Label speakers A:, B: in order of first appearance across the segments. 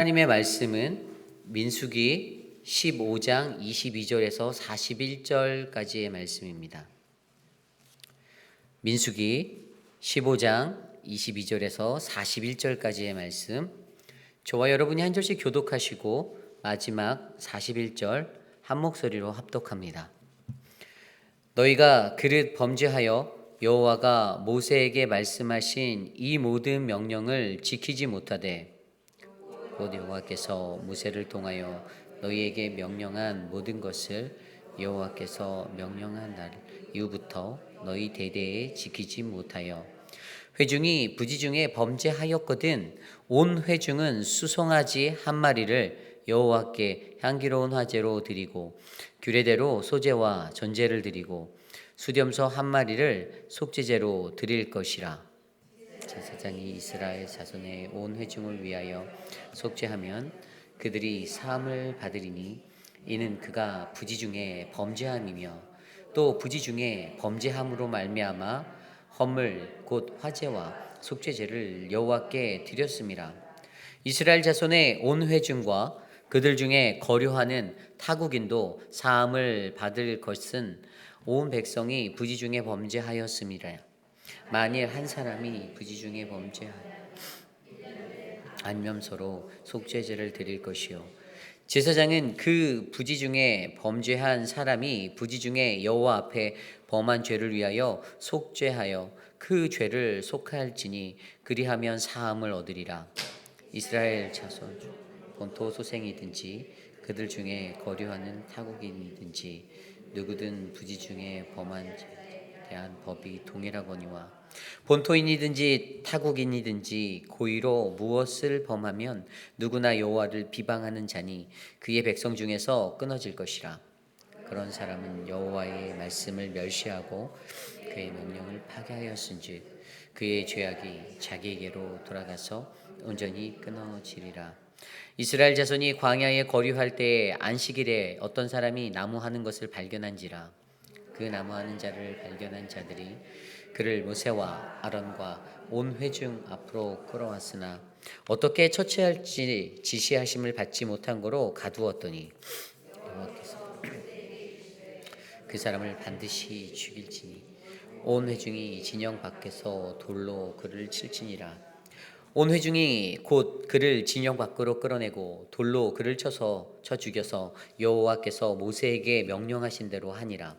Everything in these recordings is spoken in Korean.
A: 하나님의 말씀은 민수기 15장 22절에서 41절까지의 말씀입니다. 민수기 15장 22절에서 41절까지의 말씀, 저와 여러분이 한 절씩 교독하시고 마지막 41절 한 목소리로 합독합니다. 너희가 그릇 범죄하여 여호와가 모세에게 말씀하신 이 모든 명령을 지키지 못하되 곧 여호와께서 모세를 통하여 너희에게 명령한 모든 것을 여호와께서 명령한 날 이후부터 너희 대대에 지키지 못하여 회중이 부지중에 범죄하였거든 온 회중은 수송아지 한 마리를 여호와께 향기로운 화제로 드리고 규례대로 소제와 전제를 드리고 수렴소 한 마리를 속죄제로 드릴 것이라. 제사장이 이스라엘 자손의 온 회중을 위하여 속죄하면 그들이 사함을 받으리니 이는 그가 부지중에 범죄함이며 또 부지중에 범죄함으로 말미암아 헌물 곧 화제와 속죄제를 여호와께 드렸음이라. 이스라엘 자손의 온 회중과 그들 중에 거류하는 타국인도 사함을 받을 것은 온 백성이 부지중에 범죄하였음이라. 만일 한 사람이 부지중에 범죄하여 안면서로 속죄제를 드릴 것이요 제사장은 그 부지중에 범죄한 사람이 부지중에 여호와 앞에 범한 죄를 위하여 속죄하여 그 죄를 속할지니 그리하면 사함을 얻으리라. 이스라엘 자손 중 본토 소생이든지 그들 중에 거류하는 타국인이든지 누구든 부지중에 범한 죄에 대한 법이 동일하거니와 본토인이든지 타국인이든지 고의로 무엇을 범하면 누구나 여호와를 비방하는 자니 그의 백성 중에서 끊어질 것이라. 그런 사람은 여호와의 말씀을 멸시하고 그의 명령을 파괴하였은즉 그의 죄악이 자기에게로 돌아가서 온전히 끊어지리라. 이스라엘 자손이 광야에 거류할 때에 안식일에 어떤 사람이 나무하는 것을 발견한지라. 그 나무하는 자를 발견한 자들이 그를 모세와 아론과 온 회중 앞으로 끌어왔으나 어떻게 처치할지 지시하심을 받지 못한 거로 가두었더니 여호와께서 그 사람을 반드시 죽일지니 온 회중이 진영 밖에서 돌로 그를 칠지니라. 온 회중이 곧 그를 진영 밖으로 끌어내고 돌로 그를 쳐 죽여서 여호와께서 모세에게 명령하신 대로 하니라.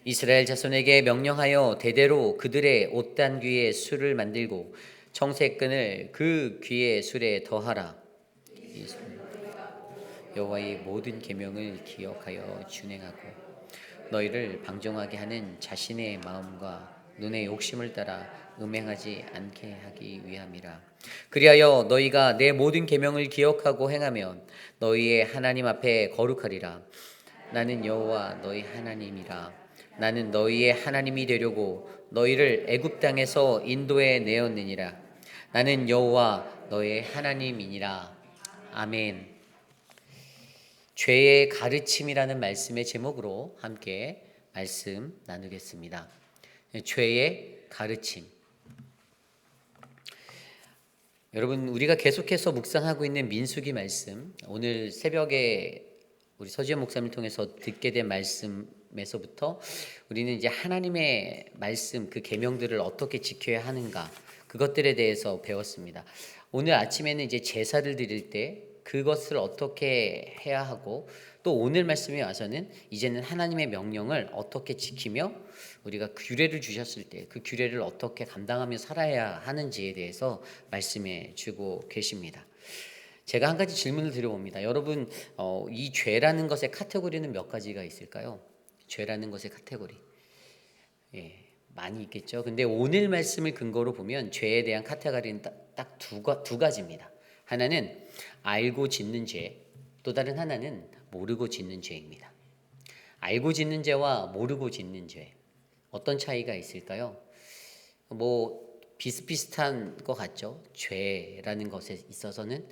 A: 이스라엘 자손에게 명령하여 대대로 그들의 옷단귀에 술을 만들고 청색끈을 그 귀의 술에 더하라. 여호와의 모든 계명을 기억하여 준행하고 너희를 방종하게 하는 자신의 마음과 눈의 욕심을 따라 음행하지 않게 하기 위함이라. 그리하여 너희가 내 모든 계명을 기억하고 행하면 너희의 하나님 앞에 거룩하리라. 나는 여호와 너희 하나님이라. 나는 너희의 하나님이 되려고 너희를 애굽 땅에서 인도해 내었느니라. 나는 여호와 너의 하나님이니라. 아멘. 죄의 가르침이라는 말씀의 제목으로 함께 말씀 나누겠습니다. 죄의 가르침. 여러분, 우리가 계속해서 묵상하고 있는 민수기 말씀, 오늘 새벽에 우리 서지현 목사님을 통해서 듣게 된 말씀에서부터 우리는 이제 하나님의 말씀, 그 계명들을 어떻게 지켜야 하는가, 그것들에 대해서 배웠습니다. 오늘 아침에는 이제 제사를 드릴 때 그것을 어떻게 해야 하고, 또 오늘 말씀에 와서는 이제는 하나님의 명령을 어떻게 지키며 우리가 규례를 주셨을 때 그 규례를 어떻게 감당하며 살아야 하는지에 대해서 말씀해 주고 계십니다. 제가 한 가지 질문을 드려봅니다. 여러분, 이 죄라는 것의 카테고리는 몇 가지가 있을까요? 죄라는 것의 카테고리. 예, 많이 있겠죠. 근데 오늘 말씀을 근거로 보면 죄에 대한 카테고리는 딱 두 가지입니다. 하나는 알고 짓는 죄, 또 다른 하나는 모르고 짓는 죄입니다. 알고 짓는 죄와 모르고 짓는 죄, 어떤 차이가 있을까요? 비슷비슷한 것 같죠. 죄라는 것에 있어서는.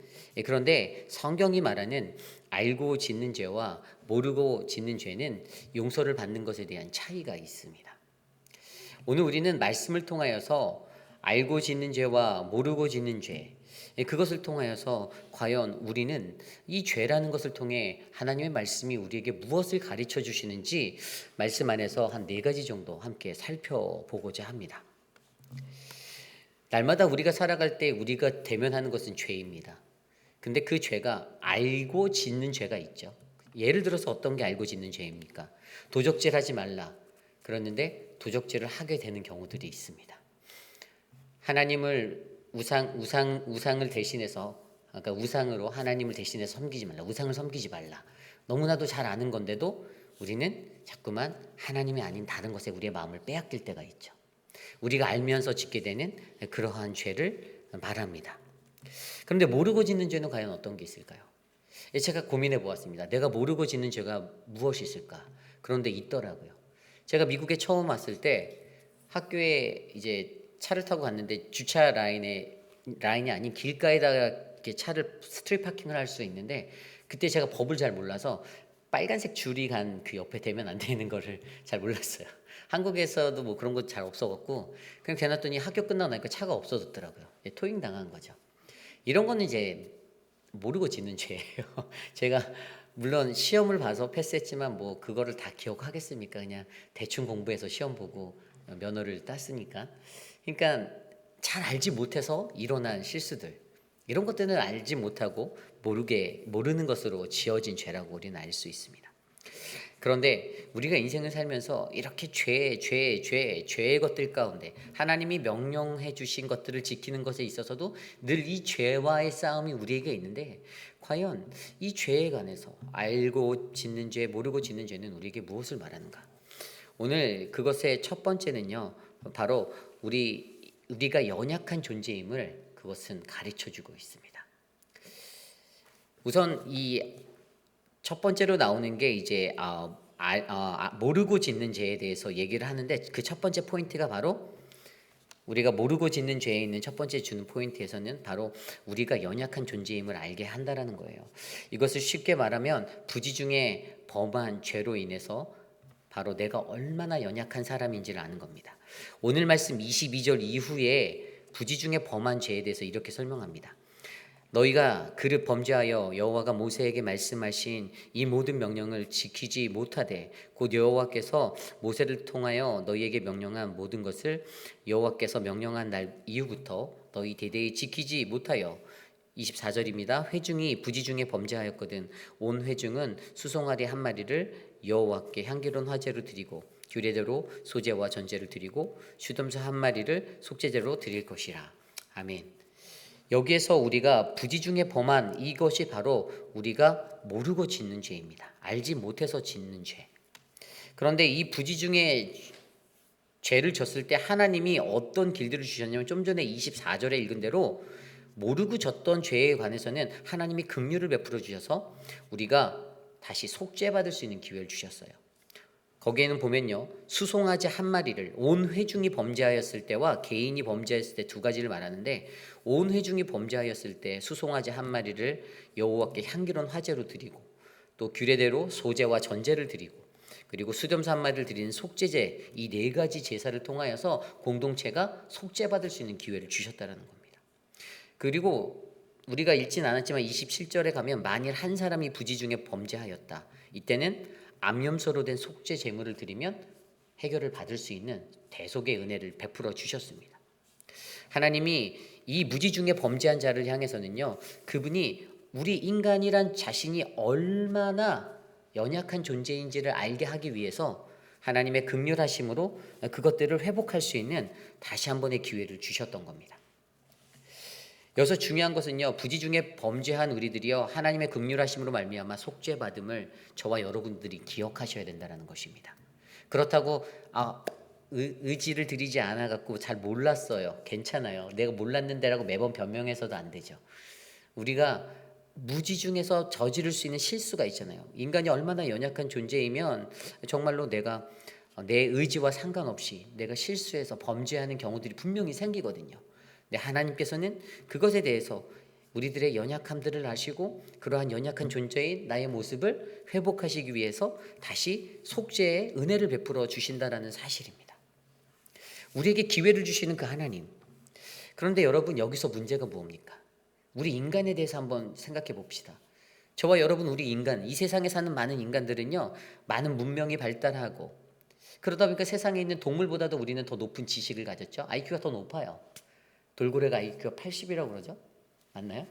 A: 그런데 성경이 말하는 알고 짓는 죄와 모르고 짓는 죄는 용서를 받는 것에 대한 차이가 있습니다. 오늘 우리는 말씀을 통하여서 알고 짓는 죄와 모르고 짓는 죄, 그것을 통하여서 과연 우리는 이 죄라는 것을 통해 하나님의 말씀이 우리에게 무엇을 가르쳐 주시는지 말씀 안에서 한 4가지 정도 함께 살펴보고자 합니다. 날마다 우리가 살아갈 때 우리가 대면하는 것은 죄입니다. 근데 그 죄가 알고 짓는 죄가 있죠. 예를 들어서 어떤 게 알고 짓는 죄입니까? 도적질 하지 말라. 그랬는데 도적질을 하게 되는 경우들이 있습니다. 하나님을 우상을 대신해서, 그러니까 우상으로 하나님을 대신해서 섬기지 말라. 우상을 섬기지 말라. 너무나도 잘 아는 건데도 우리는 자꾸만 하나님이 아닌 다른 것에 우리의 마음을 빼앗길 때가 있죠. 우리가 알면서 짓게 되는 그러한 죄를 말합니다. 그런데 모르고 짓는 죄는 과연 어떤 게 있을까요? 제가 고민해 보았습니다. 내가 모르고 짓는 죄가 무엇이 있을까? 그런데 있더라고요. 제가 미국에 처음 왔을 때 학교에 이제 차를 타고 갔는데 주차 라인이 아닌 길가에다가 이렇게 차를 스트릿 파킹을 할 수 있는데, 그때 제가 법을 잘 몰라서 빨간색 줄이 간 그 옆에 대면 안 되는 거를 잘 몰랐어요. 한국에서도 뭐 그런 거 잘 없어갖고 그냥 대놨더니 학교 끝나고 나니까 차가 없어졌더라고요. 토잉 당한 거죠. 이런 거는 이제 모르고 짓는 죄예요. 제가 물론 시험을 봐서 패스했지만 뭐 그거를 다 기억하겠습니까? 그냥 대충 공부해서 시험 보고 면허를 땄으니까. 그러니까 잘 알지 못해서 일어난 실수들, 이런 것들은 알지 못하고 모르는 것으로 지어진 죄라고 우리는 알 수 있습니다. 그런데 우리가 인생을 살면서 이렇게 죄의 것들 가운데 하나님이 명령해 주신 것들을 지키는 것에 있어서도 늘 이 죄와의 싸움이 우리에게 있는데, 과연 이 죄에 관해서 알고 짓는 죄, 모르고 짓는 죄는 우리에게 무엇을 말하는가? 오늘 그것의 첫 번째는요, 바로 우리가 연약한 존재임을 그것은 가르쳐 주고 있습니다. 우선 이 첫 번째로 나오는 게 이제 모르고 짓는 죄에 대해서 얘기를 하는데, 그 첫 번째 포인트가 바로 우리가 모르고 짓는 죄에 있는 첫 번째 주는 포인트에서는 바로 우리가 연약한 존재임을 알게 한다라는 거예요. 이것을 쉽게 말하면 부지 중에 범한 죄로 인해서 바로 내가 얼마나 연약한 사람인지를 아는 겁니다. 오늘 말씀 22절 이후에 부지 중에 범한 죄에 대해서 이렇게 설명합니다. 너희가 그릇 범죄하여 여호와가 모세에게 말씀하신 이 모든 명령을 지키지 못하되 곧 여호와께서 모세를 통하여 너희에게 명령한 모든 것을 여호와께서 명령한 날 이후부터 너희 대대에 지키지 못하여 24절입니다. 회중이 부지 중에 범죄하였거든 온 회중은 수송아리 한 마리를 여호와께 향기로운 화제로 드리고 규례대로 소제와 전제를 드리고 슈돔소 한 마리를 속죄제로 드릴 것이라. 아멘. 여기에서 우리가 부지 중에 범한 이것이 바로 우리가 모르고 짓는 죄입니다. 알지 못해서 짓는 죄. 그런데 이 부지 중에 죄를 졌을 때 하나님이 어떤 길들을 주셨냐면, 좀 전에 24절에 읽은 대로 모르고 졌던 죄에 관해서는 하나님이 긍휼을 베풀어 주셔서 우리가 다시 속죄받을 수 있는 기회를 주셨어요. 거기에는 보면요, 수송아지 한 마리를 온 회중이 범죄하였을 때와 개인이 범죄했을 때 두 가지를 말하는데, 온 회중이 범죄하였을 때 수송아지 한 마리를 여호와께 향기로운 화제로 드리고 또 규례대로 소제와 전제를 드리고 그리고 수염소 한 마리를 드리는 속죄제, 이 4가지 제사를 통하여서 공동체가 속죄받을 수 있는 기회를 주셨다는 겁니다. 그리고 우리가 읽진 않았지만 27절에 가면 만일 한 사람이 부지 중에 범죄하였다, 이때는 암염소로 된 속죄 제물을 드리면 해결을 받을 수 있는 대속의 은혜를 베풀어 주셨습니다. 하나님이 이 무지 중에 범죄한 자를 향해서는요, 그분이 우리 인간이란 자신이 얼마나 연약한 존재인지를 알게 하기 위해서 하나님의 긍휼하심으로 그것들을 회복할 수 있는 다시 한 번의 기회를 주셨던 겁니다. 여기서 중요한 것은요, 부지 중에 범죄한 우리들이요, 하나님의 긍휼하심으로 말미암아 속죄받음을 저와 여러분들이 기억하셔야 된다는 것입니다. 그렇다고 의지를 드리지 않아 갖고 잘 몰랐어요, 괜찮아요, 내가 몰랐는데라고 매번 변명해서도 안 되죠. 우리가 무지 중에서 저지를 수 있는 실수가 있잖아요. 인간이 얼마나 연약한 존재이면 정말로 내가 내 의지와 상관없이 내가 실수해서 범죄하는 경우들이 분명히 생기거든요. 근데 하나님께서는 그것에 대해서 우리들의 연약함들을 아시고 그러한 연약한 존재인 나의 모습을 회복하시기 위해서 다시 속죄의 은혜를 베풀어 주신다라는 사실입니다. 우리에게 기회를 주시는 그 하나님, 그런데 여러분, 여기서 문제가 뭡니까? 우리 인간에 대해서 한번 생각해 봅시다. 저와 여러분, 우리 인간, 이 세상에 사는 많은 인간들은요, 많은 문명이 발달하고 그러다 보니까 세상에 있는 동물보다도 우리는 더 높은 지식을 가졌죠. IQ가 더 높아요. 돌고래가 IQ가 80이라고 그러죠. 맞나요?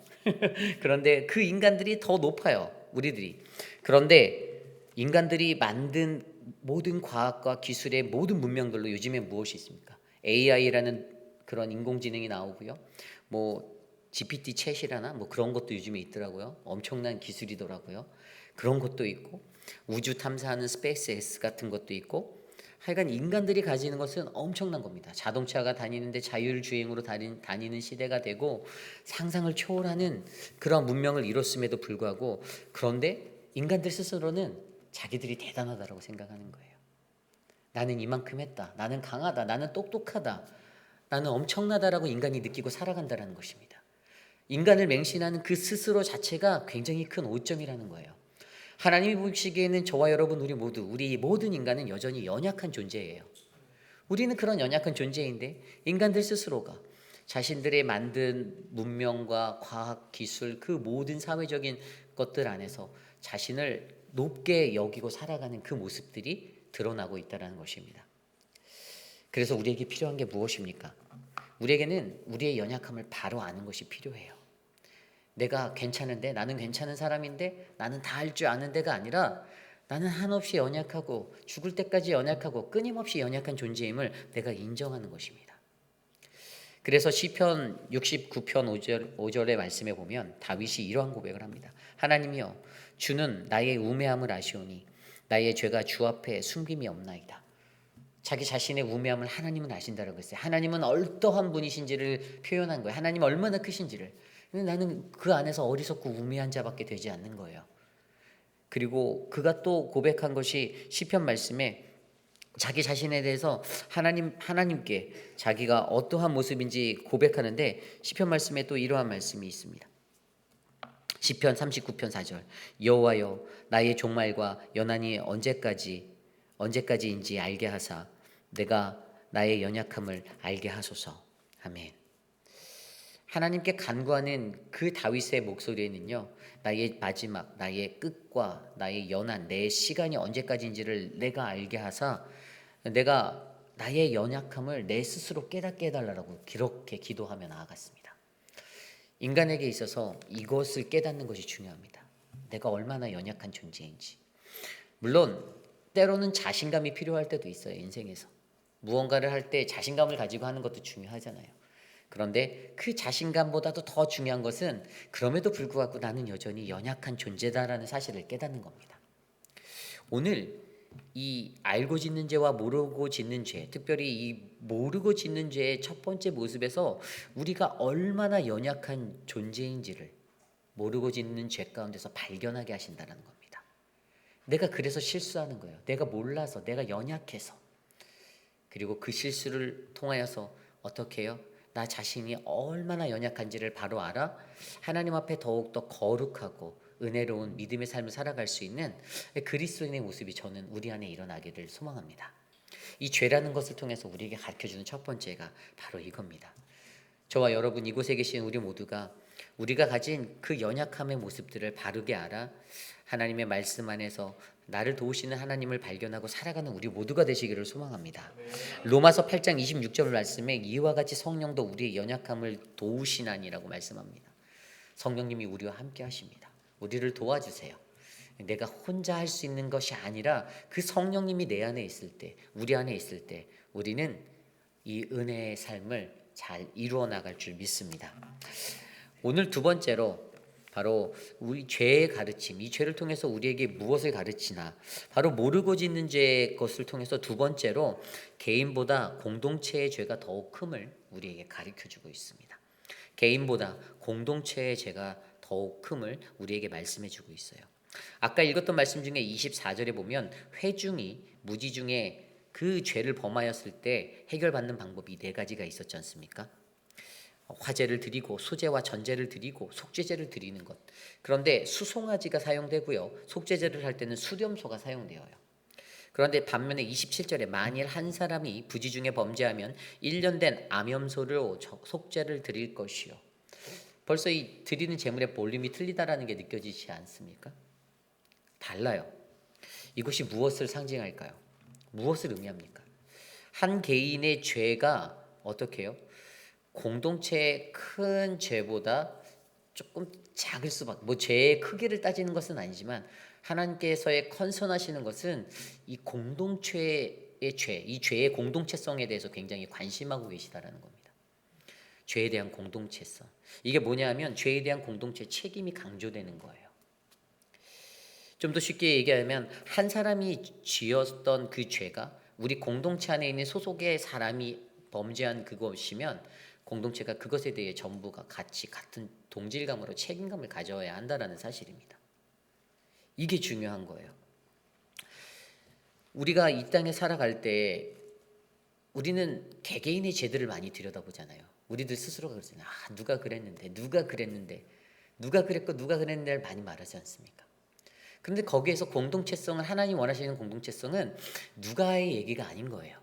A: 그런데 그 인간들이 더 높아요. 우리들이. 그런데 인간들이 만든 모든 과학과 기술의 모든 문명들로 요즘에 무엇이 있습니까? AI라는 그런 인공지능이 나오고요. 뭐 GPT 챗이라나 뭐 그런 것도 요즘에 있더라고요. 엄청난 기술이더라고요. 그런 것도 있고 우주 탐사하는 스페이스X 같은 것도 있고, 하여간 인간들이 가지는 것은 엄청난 겁니다. 자동차가 다니는데 자율주행으로 다니는 시대가 되고 상상을 초월하는 그런 문명을 이뤘음에도 불구하고, 그런데 인간들 스스로는 자기들이 대단하다고 생각하는 거예요. 나는 이만큼 했다. 나는 강하다. 나는 똑똑하다. 나는 엄청나다라고 인간이 느끼고 살아간다는 것입니다. 인간을 맹신하는 그 스스로 자체가 굉장히 큰 오점이라는 거예요. 하나님이 보시기에는 저와 여러분, 우리 모든 인간은 여전히 연약한 존재예요. 우리는 그런 연약한 존재인데 인간들 스스로가 자신들의 만든 문명과 과학, 기술, 그 모든 사회적인 것들 안에서 자신을 높게 여기고 살아가는 그 모습들이 드러나고 있다는 것입니다. 그래서 우리에게 필요한 게 무엇입니까? 우리에게는 우리의 연약함을 바로 아는 것이 필요해요. 내가 괜찮은데, 나는 괜찮은 사람인데, 나는 다 할 줄 아는 데가 아니라 나는 한없이 연약하고 죽을 때까지 연약하고 끊임없이 연약한 존재임을 내가 인정하는 것입니다. 그래서 시편 69편 5절의 말씀에 보면 다윗이 이러한 고백을 합니다. 하나님이여, 주는 나의 우매함을 아시오니 나의 죄가 주 앞에 숨김이 없나이다. 자기 자신의 우매함을 하나님은 아신다라고 했어요. 하나님은 어떠한 분이신지를 표현한 거예요. 하나님 얼마나 크신지를. 근데 나는 그 안에서 어리석고 우매한 자밖에 되지 않는 거예요. 그리고 그가 또 고백한 것이 시편 말씀에 자기 자신에 대해서 하나님께 자기가 어떠한 모습인지 고백하는데, 시편 말씀에 또 이러한 말씀이 있습니다. 시편 39편 4절. 여호와여, 나의 종말과 연한이 언제까지인지 알게 하사 내가 나의 연약함을 알게 하소서. 아멘. 하나님께 간구하는 그 다윗의 목소리에는요, 나의 마지막, 나의 끝과 나의 연한, 내 시간이 언제까지인지를 내가 알게 하사 내가 나의 연약함을 내 스스로 깨닫게 해달라고 그렇게 기도하며 나아갔습니다. 인간에게 있어서 이것을 깨닫는 것이 중요합니다. 내가 얼마나 연약한 존재인지. 물론 때로는 자신감이 필요할 때도 있어요. 인생에서 무언가를 할 때 자신감을 가지고 하는 것도 중요하잖아요. 그런데 그 자신감보다도 더 중요한 것은 그럼에도 불구하고 나는 여전히 연약한 존재다라는 사실을 깨닫는 겁니다. 오늘 이 알고 짓는 죄와 모르고 짓는 죄, 특별히 이 모르고 짓는 죄의 첫 번째 모습에서 우리가 얼마나 연약한 존재인지를 모르고 짓는 죄 가운데서 발견하게 하신다는 겁니다. 내가 그래서 실수하는 거예요. 내가 몰라서, 내가 연약해서. 그리고 그 실수를 통하여서 어떻게 해요? 나 자신이 얼마나 연약한지를 바로 알아 하나님 앞에 더욱더 거룩하고 은혜로운 믿음의 삶을 살아갈 수 있는 그리스도인의 모습이 저는 우리 안에 일어나기를 소망합니다. 이 죄라는 것을 통해서 우리에게 가르쳐주는 첫 번째가 바로 이겁니다. 저와 여러분, 이곳에 계신 우리 모두가 우리가 가진 그 연약함의 모습들을 바르게 알아 하나님의 말씀 안에서 나를 도우시는 하나님을 발견하고 살아가는 우리 모두가 되시기를 소망합니다. 로마서 8장 26절 말씀에 이와 같이 성령도 우리의 연약함을 도우시나니라고 말씀합니다. 성령님이 우리와 함께 하십니다. 우리를 도와주세요. 내가 혼자 할 수 있는 것이 아니라 그 성령님이 내 안에 있을 때, 우리 안에 있을 때 우리는 이 은혜의 삶을 잘 이루어 나갈 줄 믿습니다. 오늘 두 번째로 바로 우리 죄의 가르침, 이 죄를 통해서 우리에게 무엇을 가르치나, 바로 모르고 짓는 죄의 것을 통해서 두 번째로 개인보다 공동체의 죄가 더욱 큼을 우리에게 가르쳐주고 있습니다. 개인보다 공동체의 죄가 더욱 큼을 우리에게 말씀해주고 있어요. 아까 읽었던 말씀 중에 24절에 보면 회중이 무지 중에 그 죄를 범하였을 때 해결받는 방법이 네 가지가 있었지 않습니까? 화제를 드리고 수제와 전제를 드리고 속죄제를 드리는 것. 그런데 수송아지가 사용되고요, 속죄제를 할 때는 수렴소가 사용되어요. 그런데 반면에 27절에 만일 한 사람이 부지 중에 범죄하면 1년 된 암염소로 속죄를 드릴 것이요. 벌써 이 드리는 제물의 볼륨이 틀리다라는 게 느껴지지 않습니까? 달라요. 이것이 무엇을 상징할까요? 무엇을 의미합니까? 한 개인의 죄가 어떻게 해요? 공동체의 큰 죄보다 조금 작을 수밖에, 뭐 죄의 크기를 따지는 것은 아니지만 하나님께서의 컨선하시는 것은 이 공동체의 죄, 이 죄의 공동체성에 대해서 굉장히 관심하고 계시다라는 겁니다. 죄에 대한 공동체성. 이게 뭐냐면 죄에 대한 공동체 책임이 강조되는 거예요. 좀 더 쉽게 얘기하면 한 사람이 지었던 그 죄가 우리 공동체 안에 있는 소속의 사람이 범죄한 그것이면 공동체가 그것에 대해 전부가 같이 같은 동질감으로 책임감을 가져야 한다라는 사실입니다. 이게 중요한 거예요. 우리가 이 땅에 살아갈 때 우리는 개개인의 죄들을 많이 들여다보잖아요. 우리들 스스로가 그러잖아요. 누가 그랬는데, 누가 그랬는데, 누가 그랬고 누가 그랬는데를 많이 말하지 않습니까? 그런데 거기에서 공동체성을, 하나님 원하시는 공동체성은 누가의 얘기가 아닌 거예요.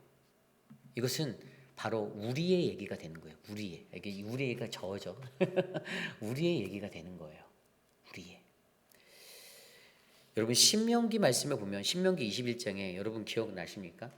A: 이것은 바로 우리의 얘기가 되는 거예요. 우리의가 저죠. 우리의 얘기가 되는 거예요. 우리의. 여러분 신명기 말씀에 보면 신명기 21장에 여러분 기억나십니까?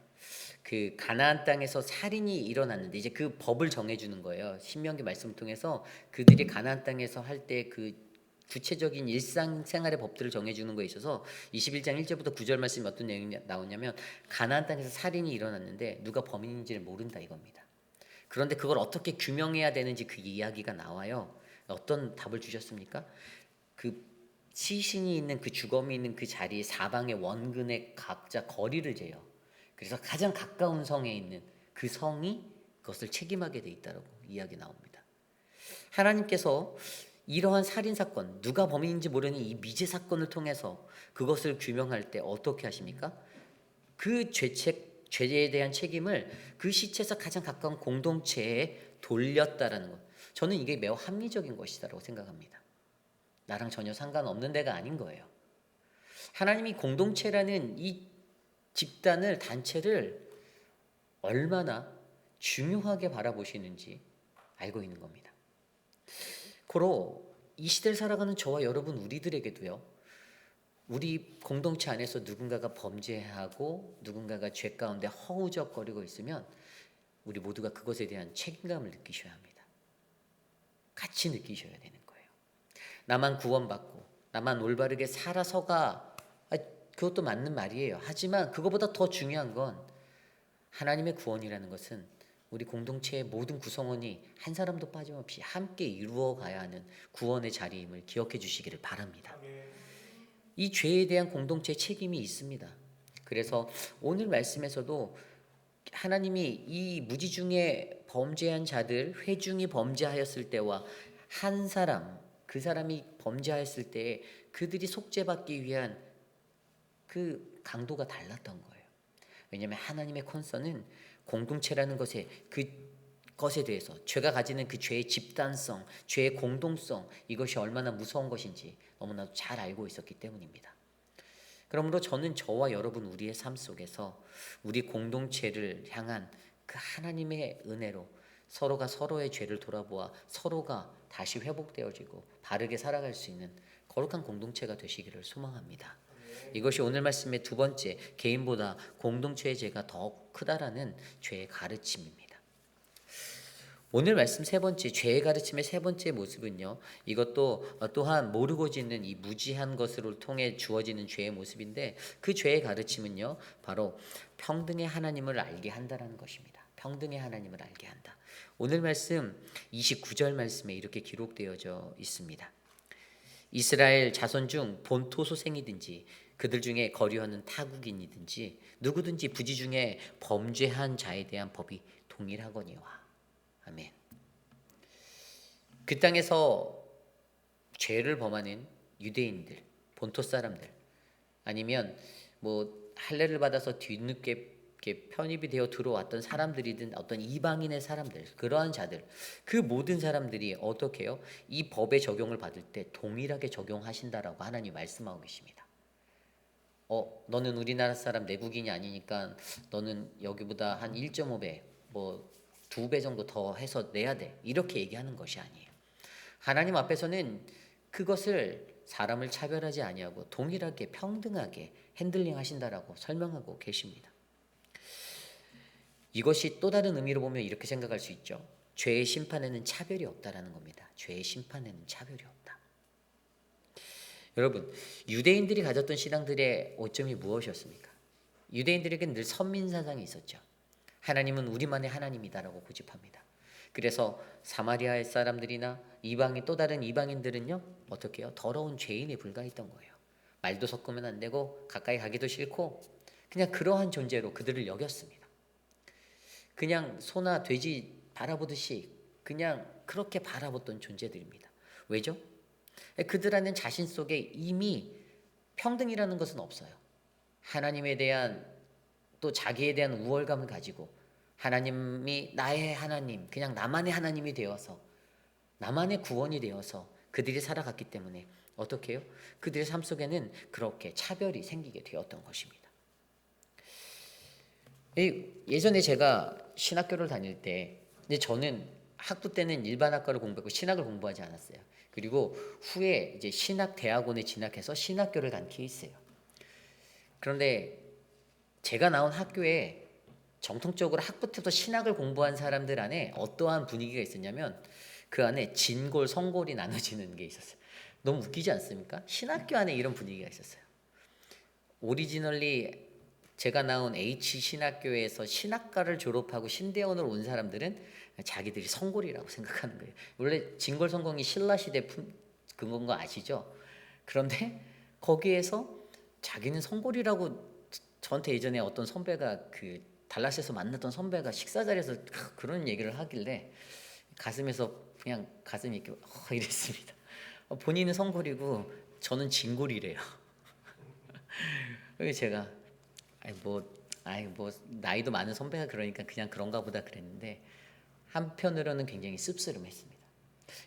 A: 그 가나안 땅에서 살인이 일어났는데 이제 그 법을 정해주는 거예요. 신명기 말씀을 통해서 그들이 가나안 땅에서 할 때 그 구체적인 일상생활의 법들을 정해주는 거에 있어서 21장 1절부터 9절 말씀이 어떤 내용이 나오냐면 가나안 땅에서 살인이 일어났는데 누가 범인인지를 모른다 이겁니다. 그런데 그걸 어떻게 규명해야 되는지 그 이야기가 나와요. 어떤 답을 주셨습니까? 그 시신이 있는 그 주검이 있는 그 자리에 사방의 원근에 각자 거리를 재요. 그래서 가장 가까운 성에 있는 그 성이 그것을 책임하게 돼 있다라고 이야기 나옵니다. 하나님께서 이러한 살인 사건, 누가 범인인지 모르는 이 미제 사건을 통해서 그것을 규명할 때 어떻게 하십니까? 그 죄에 대한 책임을 그 시체에서 가장 가까운 공동체에 돌렸다라는 것. 저는 이게 매우 합리적인 것이다라고 생각합니다. 나랑 전혀 상관없는 데가 아닌 거예요. 하나님이 공동체라는 이 집단을, 단체를 얼마나 중요하게 바라보시는지 알고 있는 겁니다. 고로 이 시대를 살아가는 저와 여러분 우리들에게도요. 우리 공동체 안에서 누군가가 범죄하고 누군가가 죄 가운데 허우적거리고 있으면 우리 모두가 그것에 대한 책임감을 느끼셔야 합니다. 같이 느끼셔야 되는 거예요. 나만 구원받고 나만 올바르게 살아서가 그것도 맞는 말이에요. 하지만 그것보다 더 중요한 건 하나님의 구원이라는 것은 우리 공동체의 모든 구성원이 한 사람도 빠짐없이 함께 이루어가야 하는 구원의 자리임을 기억해 주시기를 바랍니다. 이 죄에 대한 공동체 책임이 있습니다. 그래서 오늘 말씀에서도 하나님이 이 무지 중에 범죄한 자들, 회중이 범죄하였을 때와 한 사람, 그 사람이 범죄하였을 때에 그들이 속죄받기 위한 그 강도가 달랐던 거예요. 왜냐하면 하나님의 컨서는 공동체라는 그것에 대해서 죄가 가지는 그 죄의 집단성, 죄의 공동성, 이것이 얼마나 무서운 것인지 너무나도 잘 알고 있었기 때문입니다. 그러므로 저는 저와 여러분 우리의 삶 속에서 우리 공동체를 향한 그 하나님의 은혜로 서로가 서로의 죄를 돌아보아 서로가 다시 회복되어지고 바르게 살아갈 수 있는 거룩한 공동체가 되시기를 소망합니다. 이것이 오늘 말씀의 두 번째, 개인보다 공동체의 죄가 더 크다라는 죄의 가르침입니다. 오늘 말씀 세 번째, 죄의 가르침의 세 번째 모습은요. 이것도 또한 모르고 짓는 이 무지한 것으로 통해 주어지는 죄의 모습인데 그 죄의 가르침은요. 바로 평등의 하나님을 알게 한다라는 것입니다. 평등의 하나님을 알게 한다. 오늘 말씀 29절 말씀에 이렇게 기록되어져 있습니다. 이스라엘 자손 중 본토소생이든지 그들 중에 거류하는 타국인이든지 누구든지 부지 중에 범죄한 자에 대한 법이 동일하거니와. 아멘. 그 땅에서 죄를 범하는 유대인들, 본토 사람들, 아니면 뭐 할례를 받아서 뒤늦게 이렇게 편입이 되어 들어왔던 사람들이든 어떤 이방인의 사람들, 그러한 자들, 그 모든 사람들이 어떻게 해요? 이 법의 적용을 받을 때 동일하게 적용하신다라고 하나님 말씀하고 계십니다. 너는 우리나라 사람 내국인이 아니니까 너는 여기보다 한 1.5배, 뭐 2배 정도 더 해서 내야 돼. 이렇게 얘기하는 것이 아니에요. 하나님 앞에서는 그것을 사람을 차별하지 아니하고 동일하게 평등하게 핸들링 하신다라고 설명하고 계십니다. 이것이 또 다른 의미로 보면 이렇게 생각할 수 있죠. 죄의 심판에는 차별이 없다라는 겁니다. 죄의 심판에는 차별이 없다. 여러분, 유대인들이 가졌던 신앙들의 오점이 무엇이었습니까? 유대인들에게는 늘 선민사상이 있었죠. 하나님은 우리만의 하나님이다라고 고집합니다. 그래서 사마리아 사람들이나 이방인 또 다른 이방인들은요 어떻게 해요? 더러운 죄인에 불과했던 거예요. 말도 섞으면 안 되고 가까이 가기도 싫고 그냥 그러한 존재로 그들을 여겼습니다. 그냥 소나 돼지 바라보듯이 그냥 그렇게 바라봤던 존재들입니다. 왜죠? 그들 안에 자신 속에 이미 평등이라는 것은 없어요. 하나님에 대한 또 자기에 대한 우월감을 가지고 하나님이 나의 하나님, 그냥 나만의 하나님이 되어서 나만의 구원이 되어서 그들이 살아갔기 때문에 어떻게 해요? 그들의 삶 속에는 그렇게 차별이 생기게 되었던 것입니다. 예전에 제가 신학교를 다닐 때 근데 저는 학부 때는 일반 학과를 공부했고 신학을 공부하지 않았어요. 그리고 후에 이제 신학 대학원에 진학해서 신학교를 간 케이스예요. 그런데 제가 나온 학교에 정통적으로 학부 때부터 신학을 공부한 사람들 안에 어떠한 분위기가 있었냐면 그 안에 진골, 성골이 나눠지는 게 있었어요. 너무 웃기지 않습니까? 신학교 안에 이런 분위기가 있었어요. 오리지널리 제가 나온 H 신학교에서 신학과를 졸업하고 신대원으로 온 사람들은 자기들이 성골이라고 생각하는 거예요. 원래 진골 성공이 신라 시대 그건 거 아시죠? 그런데 거기에서 자기는 성골이라고 저한테 예전에 어떤 선배가 그 달라스에서 만났던 선배가 식사 자리에서 그런 얘기를 하길래 가슴에서 그냥 가슴이 이렇게 이랬습니다. 본인은 성골이고 저는 진골이래요. 그래서 제가 뭐 나이도 많은 선배가 그러니까 그냥 그런가 보다 그랬는데 한편으로는 굉장히 씁쓸했습니다.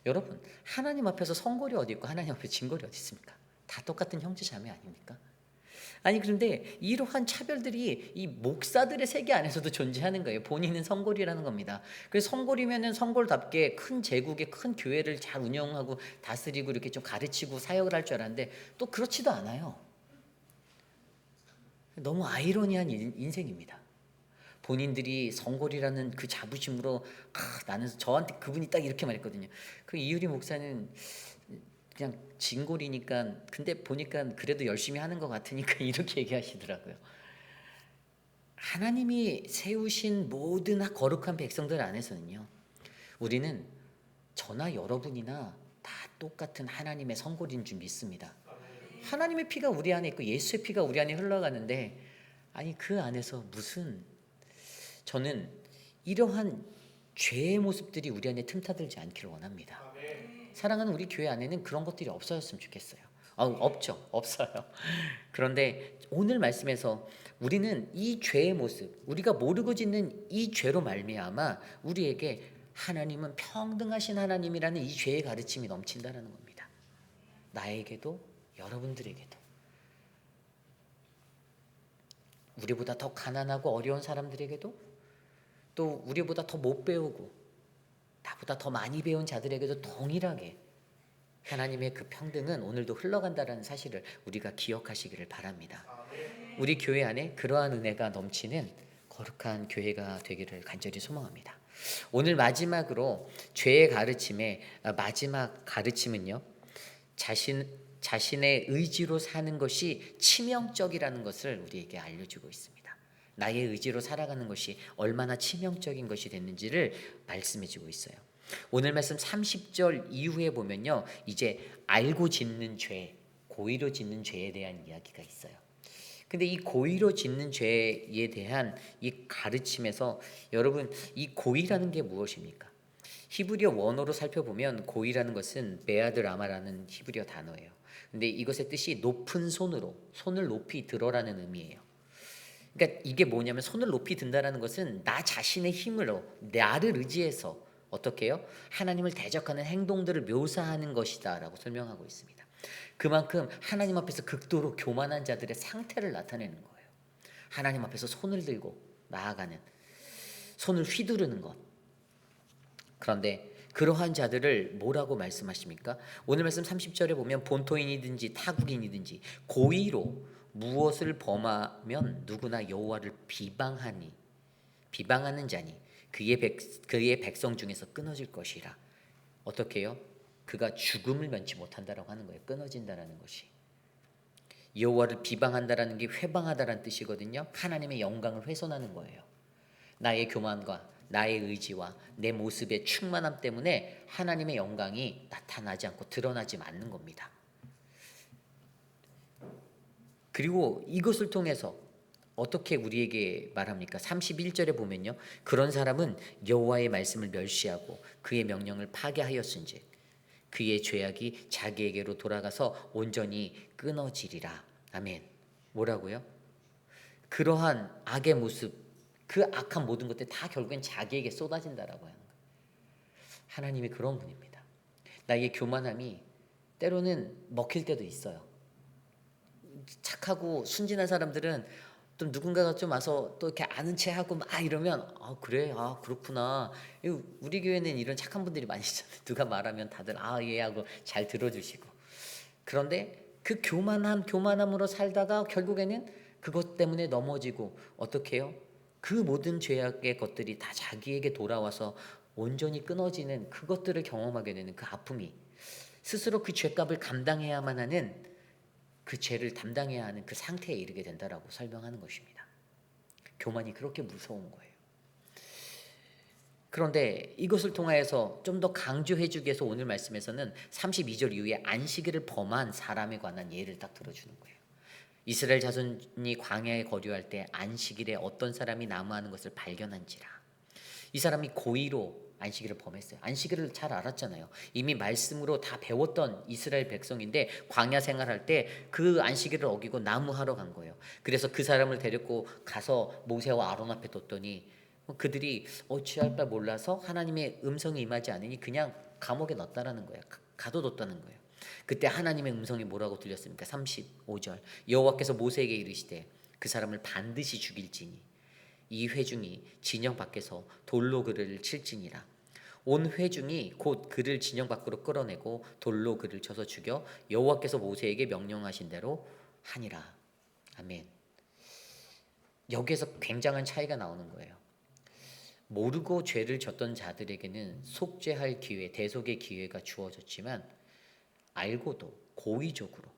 A: 여러분, 하나님 앞에서 성골이 어디 있고 하나님 앞에 진골이 어디 있습니까? 다 똑같은 형제 자매 아닙니까? 아니 그런데 이러한 차별들이 이 목사들의 세계 안에서도 존재하는 거예요. 본인은 성골이라는 겁니다. 그래서 성골이면은 성골답게 큰 제국의 큰 교회를 잘 운영하고 다스리고 이렇게 좀 가르치고 사역을 할 줄 알았는데 또 그렇지도 않아요. 너무 아이러니한 인생입니다. 본인들이 성골이라는 그 자부심으로 나는 저한테 그분이 딱 이렇게 말했거든요. 그 이유리 목사는 그냥 진골이니까 근데 보니까 그래도 열심히 하는 것 같으니까 이렇게 얘기하시더라고요. 하나님이 세우신 모든 거룩한 백성들 안에서는요. 우리는 저나 여러분이나 다 똑같은 하나님의 성골인 줄 믿습니다. 하나님의 피가 우리 안에 있고 예수의 피가 우리 안에 흘러가는데 아니 그 안에서 무슨 저는 이러한 죄의 모습들이 우리 안에 틈타들지 않기를 원합니다. 사랑하는 우리 교회 안에는 그런 것들이 없어졌으면 좋겠어요. 없죠. 없어요. 그런데 오늘 말씀에서 우리는 이 죄의 모습, 우리가 모르고 짓는 이 죄로 말미암아 우리에게 하나님은 평등하신 하나님이라는 이 죄의 가르침이 넘친다라는 겁니다. 나에게도 여러분들에게도 우리보다 더 가난하고 어려운 사람들에게도 또 우리보다 더 못 배우고 나보다 더 많이 배운 자들에게도 동일하게 하나님의 그 평등은 오늘도 흘러간다는 사실을 우리가 기억하시기를 바랍니다. 우리 교회 안에 그러한 은혜가 넘치는 거룩한 교회가 되기를 간절히 소망합니다. 오늘 마지막으로 죄의 가르침의 마지막 가르침은요. 자신의 의지로 사는 것이 치명적이라는 것을 우리에게 알려주고 있습니다. 나의 의지로 살아가는 것이 얼마나 치명적인 것이 됐는지를 말씀해주고 있어요. 오늘 말씀 30절 이후에 보면요. 이제 알고 짓는 죄, 고의로 짓는 죄에 대한 이야기가 있어요. 근데 이 고의로 짓는 죄에 대한 이 가르침에서 여러분 이 고의라는 게 무엇입니까? 히브리어 원어로 살펴보면 고의라는 것은 베아드라마라는 히브리어 단어예요. 근데 이것의 뜻이 높은 손으로 손을 높이 들어라는 의미예요. 그러니까 이게 뭐냐면 손을 높이 든다라는 것은 나 자신의 힘으로 나를 의지해서 어떻게 해요? 하나님을 대적하는 행동들을 묘사하는 것이다라고 설명하고 있습니다. 그만큼 하나님 앞에서 극도로 교만한 자들의 상태를 나타내는 거예요. 하나님 앞에서 손을 들고 나아가는, 손을 휘두르는 것. 그런데 그러한 자들을 뭐라고 말씀하십니까? 오늘 말씀 30절에 보면 본토인이든지 타국인이든지 고의로 무엇을 범하면 누구나 여호와를 비방하는 자니 그의 백성 중에서 끊어질 것이라. 어떻게 해요? 그가 죽음을 면치 못한다라고 하는 거예요. 끊어진다라는 것이. 여호와를 비방한다라는 게 회방하다라는 뜻이거든요. 하나님의 영광을 훼손하는 거예요. 나의 교만과 나의 의지와 내 모습의 충만함 때문에 하나님의 영광이 나타나지 않고 드러나지 않는 겁니다. 그리고 이것을 통해서 어떻게 우리에게 말합니까? 31절에 보면요. 그런 사람은 여호와의 말씀을 멸시하고 그의 명령을 파괴하였은즉 그의 죄악이 자기에게로 돌아가서 온전히 끊어지리라. 아멘. 뭐라고요? 그러한 악의 모습, 그 악한 모든 것들 다 결국엔 자기에게 쏟아진다라고 하는 거예요. 하나님이 그런 분입니다. 나의 교만함이 때로는 먹힐 때도 있어요. 착하고 순진한 사람들은 또 누군가가 좀 와서 또 이렇게 아는 체 하고 막 이러면 그래 그렇구나. 우리 교회는 이런 착한 분들이 많이 있잖아요. 누가 말하면 다들 예 하고 잘 들어주시고. 그런데 그 교만함으로 살다가 결국에는 그것 때문에 넘어지고 어떻게 해요? 그 모든 죄악의 것들이 다 자기에게 돌아와서 온전히 끊어지는 그것들을 경험하게 되는 그 아픔이, 스스로 그 죄값을 감당해야만 하는, 그 죄를 담당해야 하는 그 상태에 이르게 된다라고 설명하는 것입니다. 교만이 그렇게 무서운 거예요. 그런데 이것을 통하여서 좀 더 강조해 주기 위해서 오늘 말씀에서는 32절 이후에 안식일을 범한 사람에 관한 예를 딱 들어주는 거예요. 이스라엘 자손이 광야에 거류할 때 안식일에 어떤 사람이 나무하는 것을 발견한지라. 이 사람이 고의로 안식일을 범했어요. 안식일을 잘 알았잖아요. 이미 말씀으로 다 배웠던 이스라엘 백성인데 광야 생활할 때 그 안식일을 어기고 나무하러 간 거예요. 그래서 그 사람을 데리고 가서 모세와 아론 앞에 뒀더니 그들이 어찌할 바 몰라서 하나님의 음성이 임하지 않으니 그냥 감옥에 넣었다라는 거예요. 가둬뒀다는 거예요. 그때 하나님의 음성이 뭐라고 들렸습니까? 35절 여호와께서 모세에게 이르시되 그 사람을 반드시 죽일지니 이 회중이 진영 밖에서 돌로 그를 칠지니라. 온 회중이 곧 그를 진영 밖으로 끌어내고 돌로 그를 쳐서 죽여 여호와께서 모세에게 명령하신 대로 하니라. 아멘. 여기에서 굉장한 차이가 나오는 거예요. 모르고 죄를 졌던 자들에게는 속죄할 기회, 대속의 기회가 주어졌지만 알고도 고의적으로,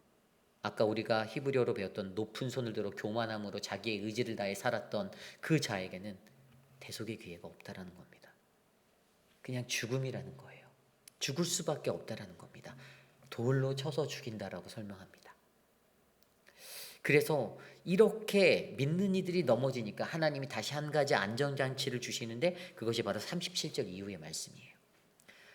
A: 아까 우리가 히브리어로 배웠던 높은 손을 들어 교만함으로 자기의 의지를 다해 살았던 그 자에게는 대속의 기회가 없다라는 겁니다. 그냥 죽음이라는 거예요. 죽을 수밖에 없다라는 겁니다. 돌로 쳐서 죽인다라고 설명합니다. 그래서 이렇게 믿는 이들이 넘어지니까 하나님이 다시 한 가지 안전장치를 주시는데 그것이 바로 37절 이후의 말씀이에요.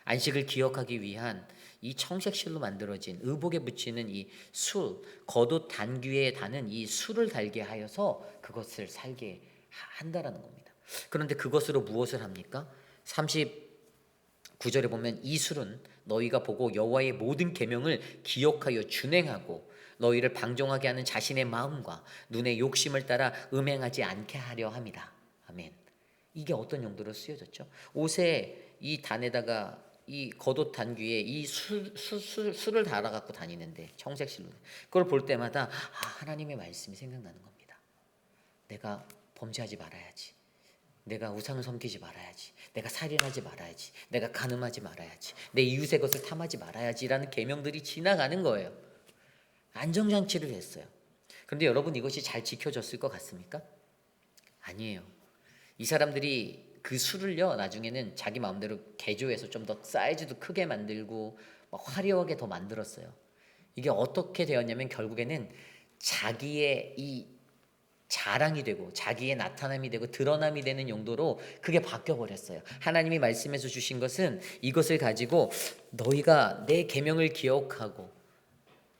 A: 안식을 기억하기 위한 이 청색실로 만들어진 의복에 붙이는 이 술, 겉옷 단귀에 다는 이 술을 달게 하여서 그것을 살게 한다라는 겁니다. 그런데 그것으로 무엇을 합니까? 39절에 보면 이 술은 너희가 보고 여호와의 모든 계명을 기억하여 준행하고 너희를 방종하게 하는 자신의 마음과 눈의 욕심을 따라 음행하지 않게 하려 함이다. 아멘. 이게 어떤 용도로 쓰여졌죠? 옷에 이 단에다가 이 겉옷 단귀에 이 술을 달아갖고 다니는데 청색실로 그걸 볼 때마다 하나님의 말씀이 생각나는 겁니다. 내가 범죄하지 말아야지. 내가 우상을 섬기지 말아야지. 내가 살인하지 말아야지. 내가 간음하지 말아야지. 내 이웃의 것을 탐하지 말아야지라는 계명들이 지나가는 거예요. 안정장치를 했어요. 그런데 여러분 이것이 잘 지켜졌을 것 같습니까? 아니에요. 이 사람들이 그 술을요 나중에는 자기 마음대로 개조해서 좀 더 사이즈도 크게 만들고 화려하게 더 만들었어요. 이게 어떻게 되었냐면 결국에는 자기의 이 자랑이 되고 자기의 나타남이 되고 드러남이 되는 용도로 그게 바뀌어 버렸어요. 하나님이 말씀해서 주신 것은 이것을 가지고 너희가 내 계명을 기억하고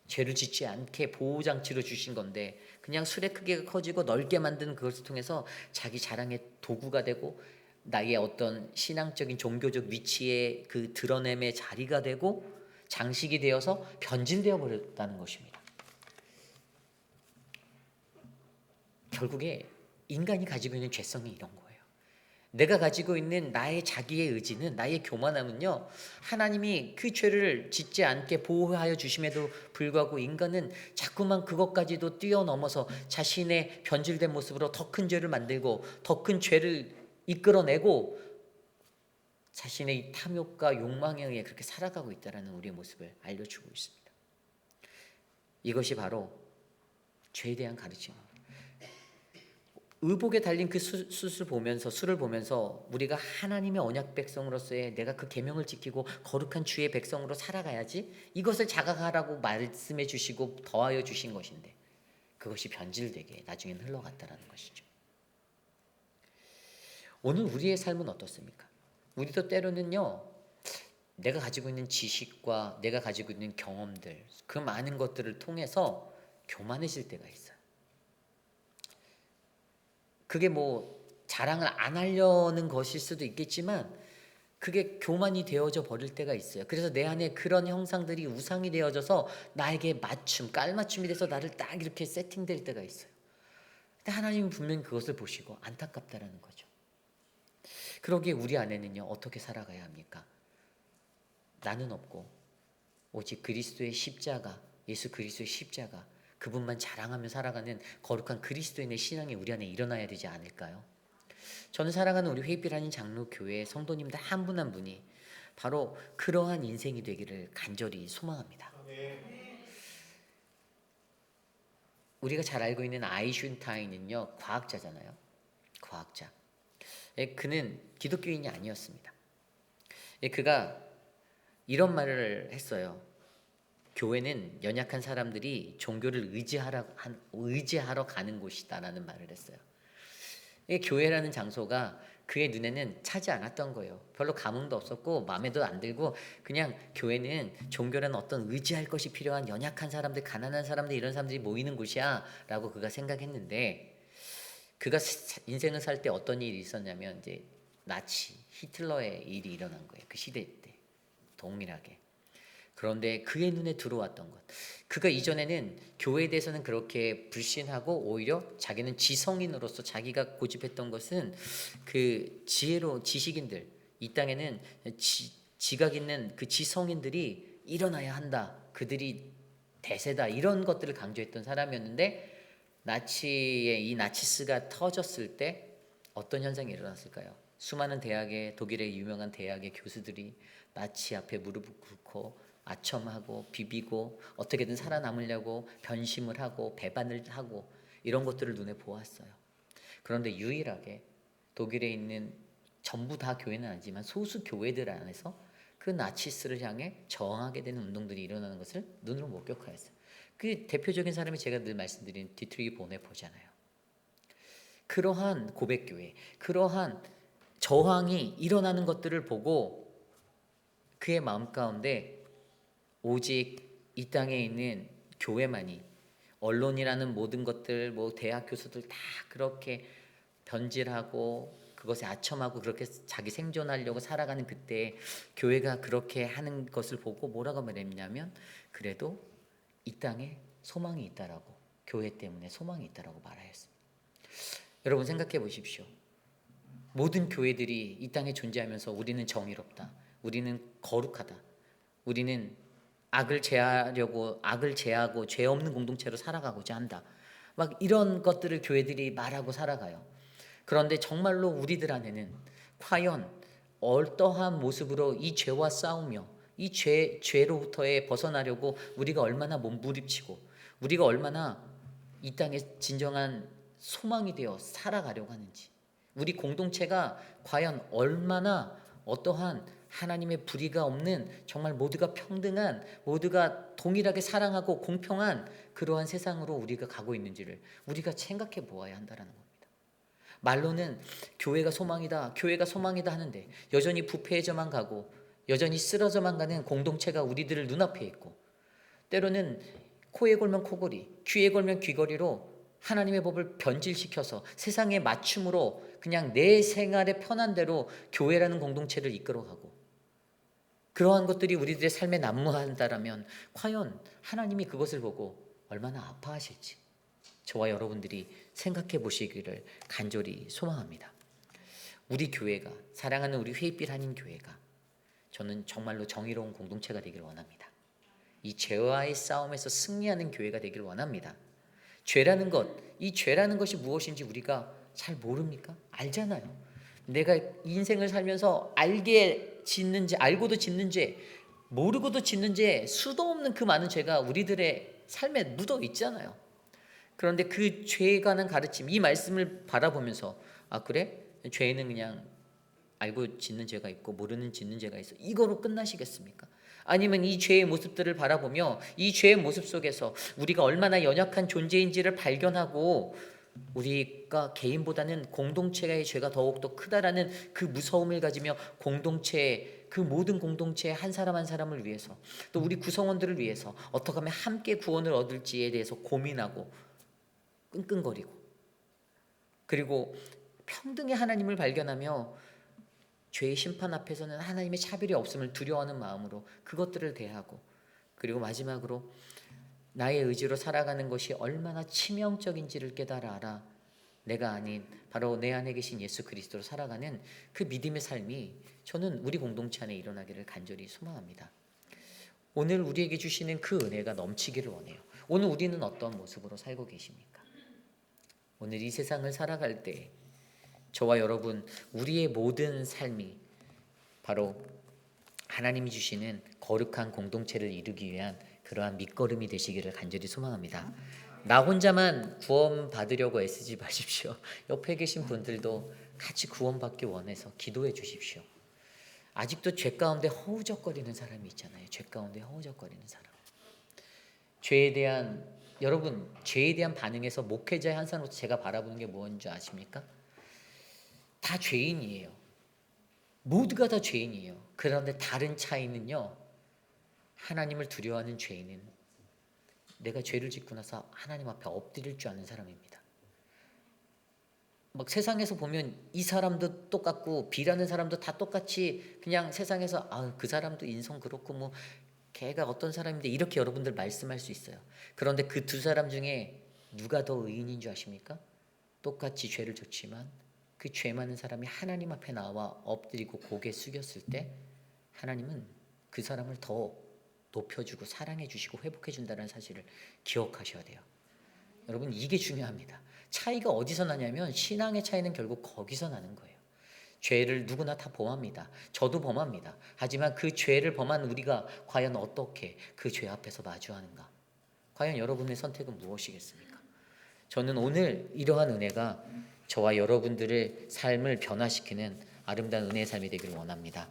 A: 죄를 짓지 않게 보호장치로 주신 건데 그냥 술의 크기가 커지고 넓게 만드는 그것을 통해서 자기 자랑의 도구가 되고 나의 어떤 신앙적인 종교적 위치의 그 드러냄의 자리가 되고 장식이 되어서 변질되어 버렸다는 것입니다. 결국에 인간이 가지고 있는 죄성이 이런 거예요. 내가 가지고 있는 나의 자기의 의지는, 나의 교만함은요, 하나님이 그 죄를 짓지 않게 보호하여 주심에도 불구하고 인간은 자꾸만 그것까지도 뛰어넘어서 자신의 변질된 모습으로 더 큰 죄를 만들고 더 큰 죄를 이끌어내고 자신의 이 탐욕과 욕망에 의해 그렇게 살아가고 있다는 우리의 모습을 알려주고 있습니다. 이것이 바로 죄에 대한 가르침입니다. 의복에 달린 그 숫을 보면서, 수를 보면서 우리가 하나님의 언약 백성으로서의 내가 그 계명을 지키고 거룩한 주의 백성으로 살아가야지, 이것을 자각하라고 말씀해 주시고 더하여 주신 것인데 그것이 변질되게 나중엔 흘러갔다라는 것이죠. 오늘 우리의 삶은 어떻습니까? 우리도 때로는요, 내가 가지고 있는 지식과 내가 가지고 있는 경험들, 그 많은 것들을 통해서 교만해질 때가 있어요. 그게 뭐 자랑을 안 하려는 것일 수도 있겠지만 그게 교만이 되어져 버릴 때가 있어요. 그래서 내 안에 그런 형상들이 우상이 되어져서 나에게 맞춤, 깔맞춤이 돼서 나를 딱 이렇게 세팅될 때가 있어요. 근데 하나님은 분명히 그것을 보시고 안타깝다라는 거죠. 그러기에 우리 안에는요, 어떻게 살아가야 합니까? 나는 없고 오직 그리스도의 십자가, 예수 그리스도의 십자가, 그분만 자랑하며 살아가는 거룩한 그리스도인의 신앙이 우리 안에 일어나야 되지 않을까요? 저는 사랑하는 우리 회빛 아닌 장로교회 성도님들 한 분 한 분이 바로 그러한 인생이 되기를 간절히 소망합니다. 우리가 잘 알고 있는 아인슈타인은요, 과학자잖아요. 과학자. 그는 기독교인이 아니었습니다. 그가 이런 말을 했어요. 교회는 연약한 사람들이 종교를 의지하러 가는 곳이다라는 말을 했어요. 교회라는 장소가 그의 눈에는 차지 않았던 거예요. 별로 감흥도 없었고 마음에도 안 들고, 그냥 교회는 종교라는 어떤 의지할 것이 필요한 연약한 사람들, 가난한 사람들, 이런 사람들이 모이는 곳이야 라고 그가 생각했는데, 그가 인생을 살 때 어떤 일이 있었냐면 이제 나치, 히틀러의 일이 일어난 거예요. 그 시대 때 동일하게. 그런데 그의 눈에 들어왔던 것, 그가 이전에는 교회에 대해서는 그렇게 불신하고 오히려 자기는 지성인으로서 자기가 고집했던 것은 그 지식인들, 이 땅에는 지각 있는 그 지성인들이 일어나야 한다, 그들이 대세다, 이런 것들을 강조했던 사람이었는데, 이 나치스가 터졌을 때 어떤 현상이 일어났을까요? 수많은 독일의 유명한 대학의 교수들이 나치 앞에 무릎을 꿇고 아첨하고 비비고 어떻게든 살아남으려고 변심을 하고 배반을 하고 이런 것들을 눈에 보았어요. 그런데 유일하게 독일에 있는, 전부 다 교회는 아니지만 소수 교회들 안에서 그 나치스를 향해 저항하게 되는 운동들이 일어나는 것을 눈으로 목격하였어요. 그 대표적인 사람이 제가 늘 말씀드린 디트리히 보네포잖아요. 그러한 고백교회, 그러한 저항이 일어나는 것들을 보고 그의 마음 가운데 오직 이 땅에 있는 교회만이, 언론이라는 모든 것들, 뭐 대학 교수들 다 그렇게 변질하고 그것에 아첨하고 그렇게 자기 생존하려고 살아가는 그때 교회가 그렇게 하는 것을 보고 뭐라고 말했냐면, 그래도 이 땅에 소망이 있다라고, 교회 때문에 소망이 있다라고 말하였습니다. 여러분 생각해 보십시오. 모든 교회들이 이 땅에 존재하면서 우리는 정의롭다, 우리는 거룩하다, 우리는 악을 제하고 죄 없는 공동체로 살아가고자 한다, 막 이런 것들을 교회들이 말하고 살아가요. 그런데 정말로 우리들 안에는 과연 어떠한 모습으로 이 죄와 싸우며 이 죄로부터의 벗어나려고 우리가 얼마나 몸부림치고 우리가 얼마나 이 땅에 진정한 소망이 되어 살아가려고 하는지, 우리 공동체가 과연 얼마나 어떠한 하나님의 불의가 없는, 정말 모두가 평등한, 모두가 동일하게 사랑하고 공평한 그러한 세상으로 우리가 가고 있는지를 우리가 생각해 보아야 한다는 겁니다. 말로는 교회가 소망이다, 교회가 소망이다 하는데 여전히 부패해져만 가고 여전히 쓰러져만 가는 공동체가 우리들을 눈앞에 있고, 때로는 코에 걸면 코걸이, 귀에 걸면 귀걸이로 하나님의 법을 변질시켜서 세상의 맞춤으로 그냥 내 생활의 편한 대로 교회라는 공동체를 이끌어가고, 그러한 것들이 우리들의 삶에 난무한다라면 과연 하나님이 그것을 보고 얼마나 아파하실지 저와 여러분들이 생각해 보시기를 간절히 소망합니다. 우리 교회가, 사랑하는 우리 회빛 한인 교회가 저는 정말로 정의로운 공동체가 되기를 원합니다. 이 죄와의 싸움에서 승리하는 교회가 되기를 원합니다. 죄라는 것, 이 죄라는 것이 무엇인지 우리가 잘 모릅니까? 알잖아요. 내가 인생을 살면서 알게 짓는 죄, 알고도 짓는 죄, 모르고도 짓는 죄, 수도 없는 그 많은 죄가 우리들의 삶에 묻어 있잖아요. 그런데 그 죄에 관한 가르침, 이 말씀을 바라보면서 아 그래? 죄는 그냥 알고 짓는 죄가 있고 모르는 짓는 죄가 있어. 이거로 끝나시겠습니까? 아니면 이 죄의 모습들을 바라보며 이 죄의 모습 속에서 우리가 얼마나 연약한 존재인지를 발견하고 우리가 개인보다는 공동체의 죄가 더욱더 크다라는 그 무서움을 가지며 공동체, 그 모든 공동체의 한 사람 한 사람을 위해서 또 우리 구성원들을 위해서 어떻게 하면 함께 구원을 얻을지에 대해서 고민하고 끙끙거리고 그리고 평등의 하나님을 발견하며 죄의 심판 앞에서는 하나님의 차별이 없음을 두려워하는 마음으로 그것들을 대하고 그리고 마지막으로 나의 의지로 살아가는 것이 얼마나 치명적인지를 깨달아 알아 내가 아닌 바로 내 안에 계신 예수 그리스도로 살아가는 그 믿음의 삶이 저는 우리 공동체 안에 일어나기를 간절히 소망합니다. 오늘 우리에게 주시는 그 은혜가 넘치기를 원해요. 오늘 우리는 어떤 모습으로 살고 계십니까? 오늘 이 세상을 살아갈 때 저와 여러분 우리의 모든 삶이 바로 하나님이 주시는 거룩한 공동체를 이루기 위한 그러한 밑거름이 되시기를 간절히 소망합니다. 나 혼자만 구원받으려고 애쓰지 마십시오. 옆에 계신 분들도 같이 구원받기 원해서 기도해 주십시오. 아직도 죄 가운데 허우적거리는 사람이 있잖아요. 죄 가운데 허우적거리는 사람. 죄에 대한 여러분 죄에 대한 반응에서 목회자의 한 사람으로서 제가 바라보는 게 뭔지 아십니까? 다 죄인이에요. 모두가 다 죄인이에요. 그런데 다른 차이는요. 하나님을 두려워하는 죄인은 내가 죄를 짓고 나서 하나님 앞에 엎드릴 줄 아는 사람입니다. 막 세상에서 보면 이 사람도 똑같고 B라는 사람도 다 똑같이 그냥 세상에서 그 사람도 인성 그렇고 뭐 걔가 어떤 사람인데 이렇게 여러분들 말씀할 수 있어요. 그런데 그 두 사람 중에 누가 더 의인인 줄 아십니까? 똑같이 죄를 졌지만 그 죄 많은 사람이 하나님 앞에 나와 엎드리고 고개 숙였을 때 하나님은 그 사람을 더 높여주고 사랑해주시고 회복해준다는 사실을 기억하셔야 돼요. 여러분 이게 중요합니다. 차이가 어디서 나냐면 신앙의 차이는 결국 거기서 나는 거예요. 죄를 누구나 다 범합니다. 저도 범합니다. 하지만 그 죄를 범한 우리가 과연 어떻게 그 죄 앞에서 마주하는가? 과연 여러분의 선택은 무엇이겠습니까? 저는 오늘 이러한 은혜가 저와 여러분들의 삶을 변화시키는 아름다운 은혜의 삶이 되기를 원합니다.